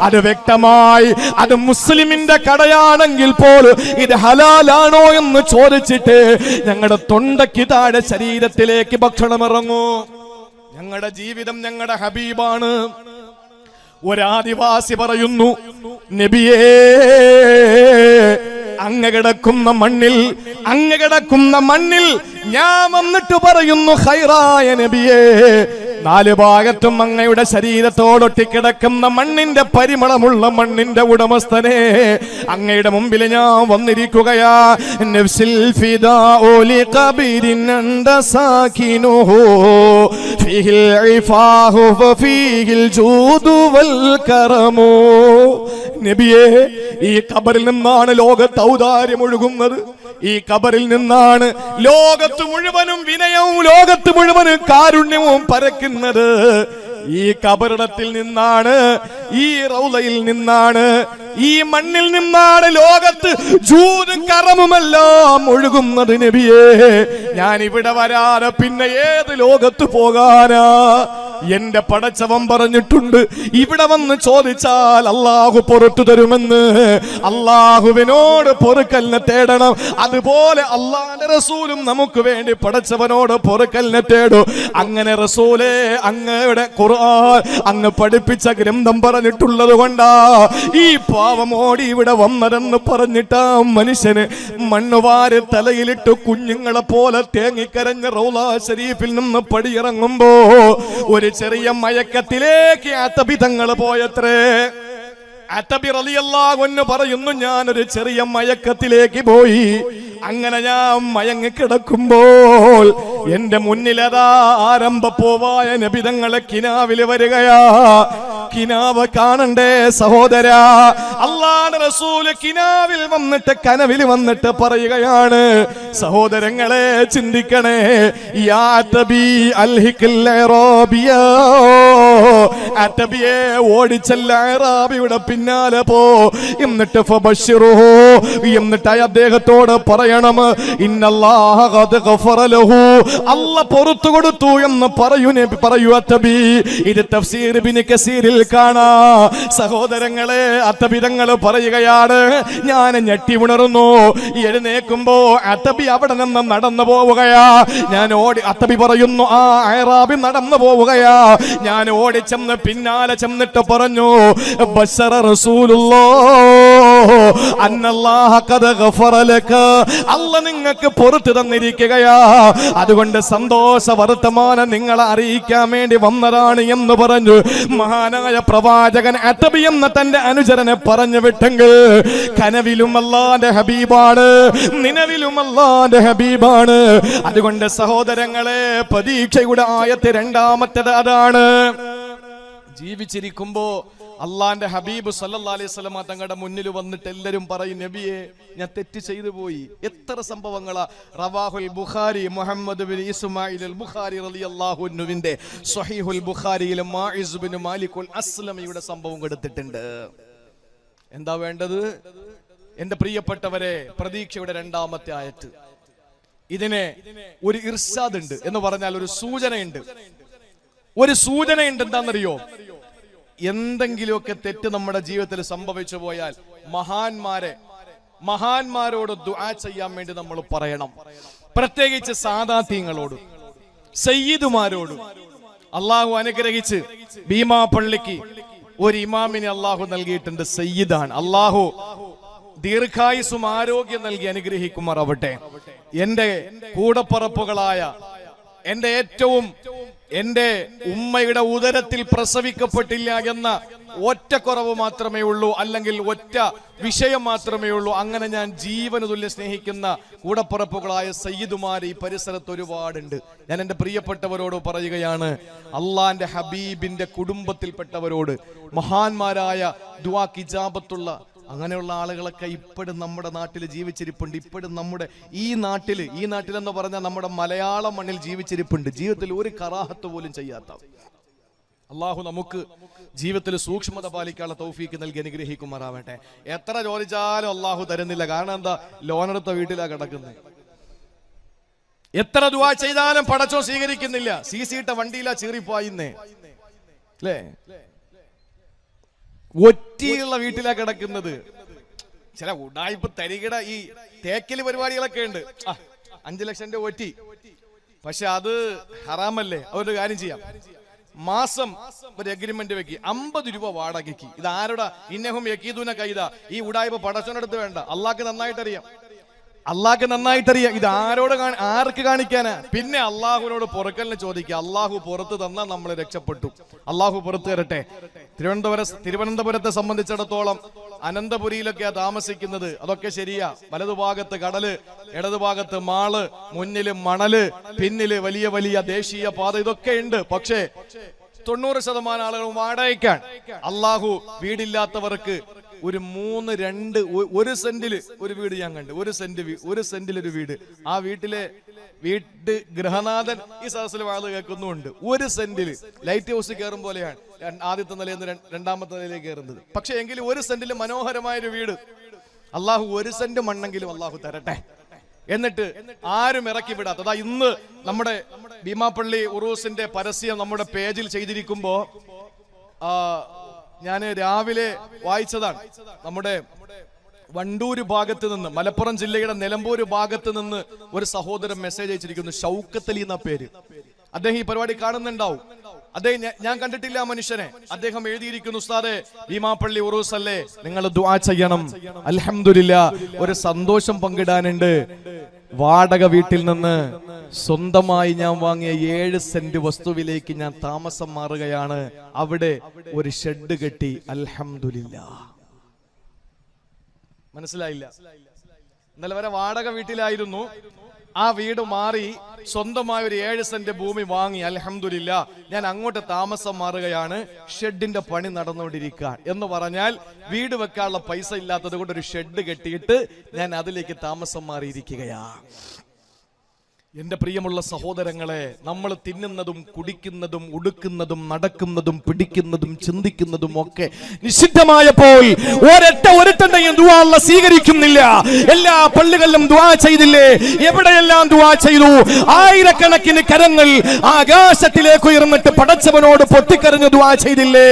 അത് വ്യക്തമായി, അത് മുസ്ലിമിന്റെ കടയാണെങ്കിൽ പോലും ഇത് ഹലാലാണോ എന്ന് ചോദിച്ചിട്ട് ഞങ്ങളുടെ തൊണ്ടയ്ക്ക് താഴെ ശരീരത്തിലേക്ക് ഭക്ഷണം ഇറങ്ങൂ. ഞങ്ങളുടെ ജീവിതം ഞങ്ങളുടെ ഹബീബാണ്. ഒരാദിവാസി പറയുന്നു, നബിയേ, അങ്ങ് കിടക്കുന്ന മണ്ണിൽ ഞാൻ വന്നിട്ട് പറയുന്നു, ഖൈറായ നബിയേ, നാല് ഭാഗത്തും അങ്ങയുടെ ശരീരത്തോടൊട്ടിക്കിടക്കുന്ന മണ്ണിന്റെ പരിമളമുള്ള മണ്ണിന്റെ ഉടമസ്ഥനെ, അങ്ങയുടെ മുമ്പിൽ ഞാൻ വന്നിരിക്കുകയാ. നഫ്സിൽ ഫിദാഉ ലിഖബരിൻ അൻത സാകിനുഹു ഫീഹിൽ ഇഫാഹു വഫീഹിൽ ജൂദു വൽ കറമു. നബിയേ, ഈ ഖബറിൽ നിന്നാണ് ലോകത്ത് ഔദാര്യം ഒഴുകുന്നത്. ഈ ഖബറിൽ നിന്നാണ് ലോകത്ത് മുഴുവനും വിനയവും ലോകത്ത് മുഴുവനും കാരുണ്യവും പരക്കുന്നത്. ഈ ഖബറിടത്തിൽ നിന്നാണ്, ഈ റൗളയിൽ നിന്നാണ്, ഈ മണ്ണിൽ നിന്നാണ് ലോകത്ത് ജൂദും കറമുമെല്ലാം ഒഴുകുന്നത്. നബിയേ, ഞാൻ ഇവിടെ വരാതെ പിന്നെ ഏത് ലോകത്ത് പോകാനാ? എന്റെ പടച്ചവൻ പറഞ്ഞിട്ടുണ്ട്, ഇവിടെ വന്ന് ചോദിച്ചാൽ അള്ളാഹു പൊറുത്തു തരുമെന്ന്. അള്ളാഹുവിനോട് പൊറുക്കലിനെ തേടണം. അതുപോലെ അള്ളാന്റെ റസൂലും നമുക്ക് വേണ്ടി പടച്ചവനോട് പൊറുക്കലിനെ തേടും. അങ്ങനെ റസൂലേ, അങ്ങയുടെ ഖുർആൻ അങ്ങ് പഠിപ്പിച്ച ഗ്രന്ഥം പറഞ്ഞിട്ടുള്ളത് കൊണ്ടാ ഈ പാവമോടി ഇവിടെ വന്നതെന്ന് പറഞ്ഞിട്ടാ മനുഷ്യന് മണ്ണുവാര് തലയിലിട്ട് കുഞ്ഞുങ്ങളെ പോലെ തേങ്ങിക്കരഞ്ഞ റൗള ശരീഫിൽ നിന്ന് പടിയിറങ്ങുമ്പോ ഒരു ചെറിയ മയക്കത്തിലേക്ക് അത്തബി തങ്ങൾ പോയത്രേ. അത്തബി റളിയല്ലാഹു അൻഹു പറയുന്നു, ഞാനൊരു ചെറിയ മയക്കത്തിലേക്ക് പോയി. അങ്ങനെ ഞാൻ മയങ്ങി കിടക്കുമ്പോൾ എന്റെ മുന്നിലതാ ആരംഭപ്പോവായ നബിതങ്ങളെ കിനാവില് വരികയാ. കിനാവ് കാണണ്ടേ സഹോദരാ? അല്ലാഹുവിന്റെ റസൂല് കിനാവിൽ വന്നിട്ട്, കനവിൽ വന്നിട്ട് പറയുകയാണ്, സഹോദരങ്ങളെ ചിന്തിക്കണേ. യാ അത്തബി അൽഹിഖൽ ഇറാബിയ, അത്തബിയെ ഓടിച്ചല്ല ഇറാബിയുടെ പിന്നാലെ പോ. എന്നിട്ട് ഫബശ്ശിറുഹു, എന്നിട്ട് അദ്ദേഹത്തോട് പറയണം, ഇന്നല്ലാഹ ഖദ് ഗഫറ ലഹു, അല്ലാഹ് പൊറുത്തു കൊടുത്തു എന്ന് പറയൂ അത്തബി. ഇത് തഫ്സീർ ഇബ്നു കസീറിൽ കാണാ. സഹോദരങ്ങളെ, അത്തബി തങ്ങൾ പറയുകയാണ്, ഞാൻ ഞെട്ടി ഉണർന്നു. എഴുന്നേക്കുമ്പോ അത്തബി അവിടെ നിന്ന് നടന്നു പോവുകയാ. ഞാൻ ഓടി, അത്തബി പറയുന്നു, ആ അയറാബി നടന്നു പോവുകയാ. ഞാൻ ഓടി ചെന്ന് പിന്നാലെ ചെന്നിട്ട് പറഞ്ഞു, ബശറ റസൂലുള്ളാഹ് അന്നല്ലാഹ ഖദ് ഗഫറ ലക, അല്ലാഹ് നിങ്ങൾക്ക് പൊറുത്തു തന്നിരിക്കുകയാ. അതുകൊണ്ട് സന്തോഷ വർത്തമാനം നിങ്ങളെ അറിയിക്കാൻ വേണ്ടി വന്നതാണ് എന്ന് പറഞ്ഞു മഹാനായ പ്രവാചകൻ അത്തബി എന്ന തന്റെ അനുചരനെ പറഞ്ഞു വിട്ടെങ്കിൽ, കനവിലും അല്ലാഹുവിന്റെ ഹബീബാണ്, നിലവിലും അല്ലാഹുവിന്റെ ഹബീബാണ്. അതുകൊണ്ട് സഹോദരങ്ങളെ, പ്രതീക്ഷയുടെ ആയത്ത് രണ്ടാമത്തേത് അതാണ്. ജീവിച്ചിരിക്കുമ്പോ അള്ളാന്റെ ഹബീബ് സല്ലല്ലാഹു അലൈഹി വസല്ലം തങ്ങളുടെ മുന്നിൽ വന്നിട്ട് എല്ലാവരും പറയും, നബിയെ ഞാൻ തെറ്റ് ചെയ്തു പോയി. എത്ര സംഭവങ്ങളാ. റവാഹുൽ ബുഖാരി, മുഹമ്മദ് ബിൻ ഇസ്മായിൽ അൽ ബുഖാരി റളിയല്ലാഹു അൻഹുവിന്റെ സ്വഹീഹുൽ ബുഖാരിയിൽ മാഇസ് ബിൻ മാലിക്കുൽ അസ്ലമിയുടെ സംഭവം എടുത്തിട്ടുണ്ട്. എന്താ വേണ്ടത്? എന്റെ പ്രിയപ്പെട്ടവരെ, പ്രതീക്ഷയുടെ രണ്ടാമത്തെ ആയത്ത്. ഇതിനെ ഒരു ഇർശാദ് ഉണ്ട് എന്ന് പറഞ്ഞാൽ ഒരു സൂചനയുണ്ട്. ഒരു സൂചനയുണ്ട്. എന്താണെന്നറിയോ? എന്തെങ്കിലുമൊക്കെ തെറ്റ് നമ്മുടെ ജീവിതത്തിൽ സംഭവിച്ചു പോയാൽ മഹാന്മാരോട് ദുആ ചെയ്യാൻ വേണ്ടി നമ്മൾ പറയണം. പ്രത്യേകിച്ച് സാദാത്യങ്ങളോട്, സയ്യിദുമാരോട്. അള്ളാഹു അനുഗ്രഹിച്ച് ഭീമാ പള്ളിക്ക് ഒരു ഇമാമിനെ അള്ളാഹു നൽകിയിട്ടുണ്ട്, സയ്യിദാണ്. അള്ളാഹു ദീർഘായുസ്സും ആരോഗ്യം നൽകി അനുഗ്രഹിക്കുമാറാവട്ടെ. എന്റെ കൂടപ്പറപ്പുകളായ, എന്റെ ഉമ്മയുടെ ഉദരത്തിൽ പ്രസവിക്കപ്പെട്ടില്ല എന്ന ഒറ്റ കുറവ് മാത്രമേ ഉള്ളൂ, അല്ലെങ്കിൽ ഒറ്റ വിഷയം മാത്രമേ ഉള്ളൂ. അങ്ങനെ ഞാൻ ജീവന് തുല്യം സ്നേഹിക്കുന്ന കൂടപ്പുറപ്പുകളായ സയ്യിദുമാർ ഈ പരിസരത്ത് ഒരുപാടുണ്ട്. ഞാൻ എൻ്റെ പ്രിയപ്പെട്ടവരോട് പറയുകയാണ്, അള്ളാന്റെ ഹബീബിന്റെ കുടുംബത്തിൽപ്പെട്ടവരോട്, മഹാന്മാരായ ദുആക്ക് ഇജാബത്തുള്ള അങ്ങനെയുള്ള ആളുകളൊക്കെ ഇപ്പോഴും നമ്മുടെ നാട്ടിൽ ജീവിച്ചിരിപ്പുണ്ട്. ഇപ്പോഴും നമ്മുടെ ഈ നാട്ടിൽ എന്ന് പറഞ്ഞാൽ നമ്മുടെ മലയാളം മണ്ണിൽ ജീവിച്ചിരിപ്പുണ്ട്. ജീവിതത്തിൽ ഒരു കറാഹത്ത് പോലും ചെയ്യാത്ത അള്ളാഹു നമുക്ക് ജീവിതത്തിൽ സൂക്ഷ്മത പാലിക്കാനുള്ള തൗഫീക്ക് നൽകി അനുഗ്രഹിക്കുമാറാവട്ടെ. എത്ര ചോദിച്ചാലും അള്ളാഹു തരുന്നില്ല. കാരണം എന്താ? ലോണെടുത്ത വീട്ടിലാ കിടക്കുന്നത്. എത്ര ദുആ ചെയ്താലും പടച്ചോ സ്വീകരിക്കുന്നില്ല. സീസിയിട്ട വണ്ടിയിലാ ചീറിപ്പോയിന്നേ, അല്ലേ? ഒറ്റിയുള്ള വീട്ടിലാ കിടക്കുന്നത്. ചില ഉടായ്പ തരികിട ഈ തേക്കല് പരിപാടികളൊക്കെ ഉണ്ട്. 5 ലക്ഷം രൂപ ഒറ്റി. പക്ഷെ അത് ഹറാമല്ലേ? അതൊരു കാര്യം ചെയ്യാം, മാസം ഒരു എഗ്രിമെന്റ് വെക്കി 50 രൂപ വാടകയ്ക്ക്. ഇത് ആരുടെ? ഇന്നഹും യക്കീദൂന കൈദ. ഈ ഉടായ്പ പടച്ചോനടുത്ത് വേണ്ട, അള്ളാഹ്ക്ക് നന്നായിട്ട് അറിയാം. അള്ളാഹ്ക്ക് നന്നായിട്ടറിയാം ഇത് ആർക്ക് കാണിക്കാനാ. പിന്നെ അള്ളാഹുവിനോട് പൊറുക്കലിനെ ചോദിക്കുക. അള്ളാഹു പുറത്ത് തന്നാൽ നമ്മൾ രക്ഷപ്പെട്ടു. അള്ളാഹു പുറത്ത് തരട്ടെ. തിരുവനന്തപുരത്തെ സംബന്ധിച്ചിടത്തോളം അനന്തപുരിയിലൊക്കെയാ താമസിക്കുന്നത്. അതൊക്കെ ശരിയാ. വലതുഭാഗത്ത് കടല്, ഇടതുഭാഗത്ത് മാള്, മുന്നില് മണല്, പിന്നില് വലിയ വലിയ ദേശീയ പാത, ഇതൊക്കെ ഉണ്ട്. പക്ഷേ 90% ആളുകളും വാടകയ്ക്കാണ്. അള്ളാഹു വീടില്ലാത്തവർക്ക് ഒരു 1 സെന്റില് ഒരു വീട് ഞാൻ കണ്ടു. 1 സെന്റിൽ ഒരു വീട്. ആ വീട്ട് ഗൃഹനാഥൻ ഈ സദസ്സിൽ വാഴ കേൾക്കുന്നുണ്ട്. 1 സെന്റില് ലൈറ്റ് ഹൗസ് കയറും പോലെയാണ് ആദ്യത്തെ നിലയിൽ നിന്ന് രണ്ടാമത്തെ നിലയിലേക്ക് കയറുന്നത്. പക്ഷെ എങ്കിലും 1 സെന്റില് മനോഹരമായൊരു വീട്. അള്ളാഹു 1 സെന്റ് മണ്ണെങ്കിലും അള്ളാഹു തരട്ടെ. എന്നിട്ട് ആരും ഇറക്കി വിടാത്ത. അതാ ഇന്ന് നമ്മുടെ ഭീമാപ്പള്ളി ഉറൂസിന്റെ പരസ്യം നമ്മുടെ പേജിൽ ചെയ്തിരിക്കുമ്പോ ഞാൻ രാവിലെ വായിച്ചതാണ്. നമ്മുടെ വണ്ടൂര് ഭാഗത്ത് നിന്ന്, മലപ്പുറം ജില്ലയുടെ നിലമ്പൂര് ഭാഗത്ത് നിന്ന് ഒരു സഹോദരൻ മെസ്സേജ് അയച്ചിരിക്കുന്നു. ഷൗക്കത്ത് അലി എന്ന പേര്. അദ്ദേഹം ഈ പരിപാടി കാണുന്നുണ്ടാവും. അദ്ദേഹം ഞാൻ കണ്ടിട്ടില്ല ആ മനുഷ്യനെ. അദ്ദേഹം എഴുതിയിരിക്കുന്നു, ഉസ്താദേ ഭീമാപ്പള്ളി ഉറൂസ് അല്ലേ, നിങ്ങൾ ദുആ ചെയ്യണം. അൽഹംദുലില്ലാഹ്, ഒരു സന്തോഷം പങ്കിടാനുണ്ട്. വാടക വീട്ടിൽ നിന്ന് സ്വന്തമായി ഞാൻ വാങ്ങിയ 7 സെന്റ് വസ്തുവിലേക്ക് ഞാൻ താമസം മാറുകയാണ്. അവിടെ ഒരു ഷെഡ് കെട്ടി. അൽഹംദുലില്ലാഹ്. മനസ്സിലായില്ല? ഇന്നലെ വരെ വാടക വീട്ടിലായിരുന്നു. ആ വീട് മാറി സ്വന്തമായ ഒരു 7 സെന്റ് ഭൂമി വാങ്ങി. അൽഹംദുലില്ലാഹ്, ഞാൻ അങ്ങോട്ട് താമസം മാറുകയാണ്. ഷെഡിന്റെ പണി നടന്നുകൊണ്ടിരിക്കുക എന്ന് പറഞ്ഞാൽ വീട് വെക്കാനുള്ള പൈസ ഇല്ലാത്തത് കൊണ്ട് ഒരു ഷെഡ് കെട്ടിയിട്ട് ഞാൻ അതിലേക്ക് താമസം മാറിയിരിക്കുകയാണ്. എന്റെ പ്രിയമുള്ള സഹോദരങ്ങളെ, നമ്മൾ തിന്നുന്നതും കുടിക്കുന്നതും ഉടുക്കുന്നതും നടക്കുന്നതും പിടിക്കുന്നതും ചിന്തിക്കുന്നതും ഒക്കെ നിഷിദ്ധമായപ്പോൾ ഒരുത്തന്റെയും ദുആ അല്ലാഹു സ്വീകരിക്കുന്നില്ല. എല്ലാ പള്ളികളിലും ദുആ ചെയ്തില്ലേ? എവിടെയെല്ലാം ദുആ ചെയ്തു? ആയിരക്കണക്കിന് കരങ്ങൾ ആകാശത്തിലേക്ക് ഉയർന്നിട്ട് പടച്ചവനോട് പൊട്ടിക്കരഞ്ഞ് ദുആ ചെയ്തില്ലേ?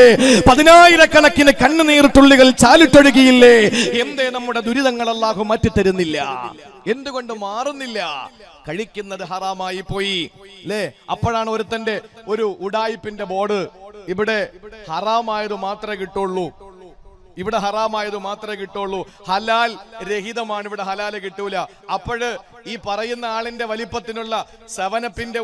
10,000-കണക്കിന് കണ്ണുനീർ തുള്ളികൾ ചാലിട്ടൊഴുകിയില്ലേ? എന്തേ നമ്മുടെ ദുരിതങ്ങൾ അല്ലാഹു മാറ്റിത്തരുന്നില്ല? എന്തുകൊണ്ട് മാറുന്നില്ല? കഴിക്കുന്നത് ഹറാമായി പോയി അല്ലേ? അപ്പോഴാണ് ഒരുത്തന്റെ ഒരു ഉഡായിപ്പിന്റെ ബോർഡ്, ഇവിടെ ഹറാമായത് മാത്രമേ കിട്ടുള്ളൂ, ഇവിടെ ഹറാമായത് മാത്രമേ കിട്ടുള്ളൂ, ഹലാൽ രഹിതമാണ്, ഇവിടെ ഹലാല് കിട്ടൂല. അപ്പോഴ് ഈ പറയുന്ന ആളിന്റെ വലിപ്പത്തിനുള്ള സവനപ്പിന്റെ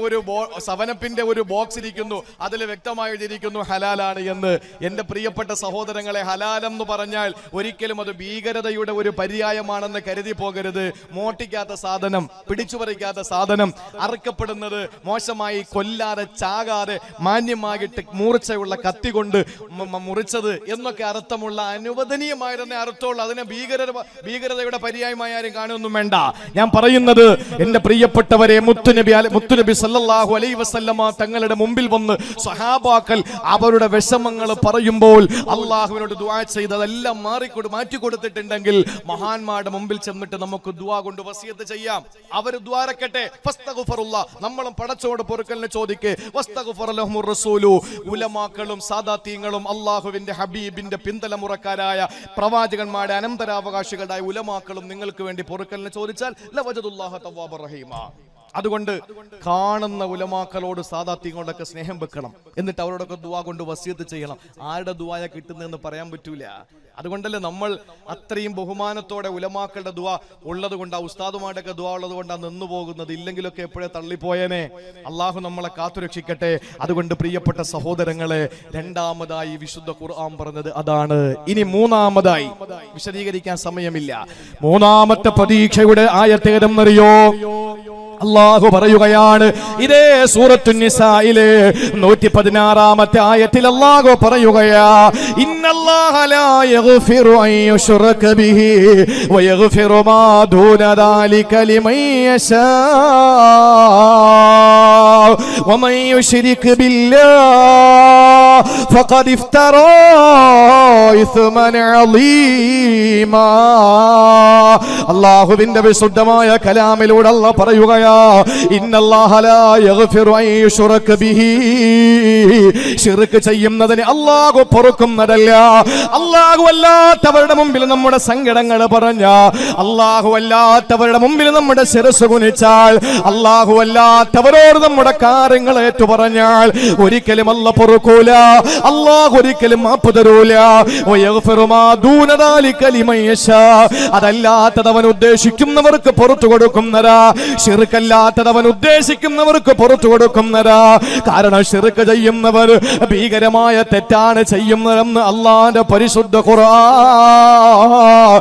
ഒരു ബോക്സ് ഇരിക്കുന്നു. അതിൽ വ്യക്തമായി എഴുതിയിരിക്കുന്നു ഹലാലാണ് എന്ന്. എന്റെ പ്രിയപ്പെട്ട സഹോദരങ്ങളെ, ഹലാലെന്ന് പറഞ്ഞാൽ ഒരിക്കലും അത് ഭീകരതയുടെ ഒരു പര്യായമാണെന്ന് കരുതി പോകരുത്. മോട്ടിക്കാത്ത സാധനം, പിടിച്ചുപറിക്കാത്ത സാധനം, അറുക്കപ്പെടുന്നത് മോശമായി കൊല്ലാതെ ചാകാതെ മാന്യമായിട്ട് മൂർച്ചയുള്ള കത്തി കൊണ്ട് മുറിച്ചത് എന്നൊക്കെ അർത്ഥമുള്ള അനുവദനീയമായിരുന്ന അർത്ഥമുള്ള അതിനെ ഭീകരതയുടെ പര്യായമായി ആരും കാണുമൊന്നും വേണ്ട. ഞാൻ പറയുന്നത്, എന്റെ പ്രിയപ്പെട്ടവരെ, മുത്തുനബി സല്ലല്ലാഹു അലൈഹി വസല്ലമ തങ്ങളുടെ മുമ്പിൽ വന്ന് സ്വഹാബാക്കൾ അവരുടെ വിഷമങ്ങൾ പറയുമ്പോൾ അള്ളാഹുവിനോട് ദുആ ചെയ്ത് അതെല്ലാം മാറ്റിക്കൊടുത്തിട്ടുണ്ടെങ്കിൽ മഹാന്മാരുടെ മുമ്പിൽ ചെന്നിട്ട് നമുക്ക് ദുആ കൊണ്ട് വസിയത്ത് ചെയ്യാം. അവർ ദ്വാരക്കട്ടെ. ഫസ്തഗ്ഫിറുല്ലാഹ്, നമ്മളും പടച്ചോട് പൊറുക്കലിനെ ചോദിക്കേ. വസ്തഗ്ഫറ ലഹുർ റസൂലു, ഉലമാക്കളും സാദാത്യങ്ങളും അള്ളാഹുവിന്റെ ഹബീബിന്റെ പിന്തലമുറക്കാരായ പ്രവാചകന്മാരുടെ അനന്തരാവകാശികളായ ഉലമാക്കളും നിങ്ങൾക്ക് വേണ്ടി പൊറുക്കലിനെ ചോദിച്ചാൽ ലവജദുല്ലാഹ തവ്വാബർ റഹീമ. അതുകൊണ്ട് കാണുന്ന ഉലമാക്കളോട് സാദാത്യങ്ങളോടൊക്കെ സ്നേഹം വെക്കണം. എന്നിട്ട് അവരോടൊക്കെ ദുആ കൊണ്ട് വസിയത്ത് ചെയ്യണം. ആരുടെ ദുആയ കിട്ടുന്നതെന്ന് പറയാൻ പറ്റൂല. അതുകൊണ്ടല്ലേ നമ്മൾ അത്രയും ബഹുമാനത്തോടെ ഉലമാക്കളുടെ ദുആ ഉള്ളത് കൊണ്ട്, ആ ഉസ്താദുമാരുടെയൊക്കെ ദുആ ഉള്ളത് കൊണ്ടാണ് നിന്നു പോകുന്നത്. ഇല്ലെങ്കിലൊക്കെ എപ്പോഴേ തള്ളിപ്പോയനെ. അള്ളാഹു നമ്മളെ കാത്തുരക്ഷിക്കട്ടെ. അതുകൊണ്ട് പ്രിയപ്പെട്ട സഹോദരങ്ങളെ, രണ്ടാമതായി വിശുദ്ധ ഖുർആൻ പറഞ്ഞത് അതാണ്. ഇനി മൂന്നാമതായി വിശദീകരിക്കാൻ സമയമില്ല. മൂന്നാമത്തെ പ്രതീക്ഷയുടെ ആയത്തേതെന്നറിയോ? അല്ലാഹു പറയുകയാണ്, ഇതേ സൂറത്തുൻ നിസായിലെ 116-ാമത്തെ ആയത്തിൽ അല്ലാഹു പറയുകയാ, ഇന്നല്ലാഹ ലാ യഗ്ഫിറു അൻ യുശ്റക ബിഹി വയഗ്ഫിറു മാ ദൂന ദാലിക ലിമൻ യശാ വമൻ യുശ്രിക് ബില്ലാഹി ഫഖദ് ഇഫ്തറാ ഇസ്മൻ അളീമാ. അല്ലാഹുവിന്റെ വിശുദ്ധമായ കലാമിലൂടെ അല്ലാഹു പറയുകയാ, ഇന്നല്ലാഹ ലാ യഗ്ഫിറു അൻ യുശ്റക ബിഹി, ശിർക്ക് ചെയ്യുന്നതിന് അല്ലാഹു പൊറുക്കുന്നതല്ല. അല്ലാഹു അല്ലാത്തവരുടെ മുമ്പിൽ നമ്മുടെ സങ്കടങ്ങൾ പറഞ്ഞ, അല്ലാഹു അല്ലാത്തവരുടെ മുമ്പിൽ നമ്മുടെ ശിരസ് കുനിച്ചാൽ, അല്ലാഹു അല്ലാത്തവരോട് നമ്മുടെ കാര്യങ്ങൾ ഏറ്റു പറഞ്ഞാൽ ഒരിക്കലും അല്ല പൊറുക്കൂല, അല്ലാഹു ഒരിക്കലും മാപ്പ് തരൂല. വയഗ്ഫിറു മാ ദൂന ദാലിക ലിമൻ യശാ. അതല്ലാത്തത് അവൻ ഉദ്ദേശിക്കുന്നവർക്ക് പുറത്തു കൊടുക്കുന്നതാ, ശിർക്കല്ലാത്തത് അവൻ ഉദ്ദേശിക്കുന്നവർക്ക് പുറത്തു കൊടുക്കുന്നതാ. കാരണം ശിർക്ക് ചെയ്യുന്നവർ ഭീകരമായ തെറ്റാണ് ചെയ്യുന്നതെന്ന് അല്ലാഹുവിന്റെ പരിശുദ്ധ ഖുർആൻ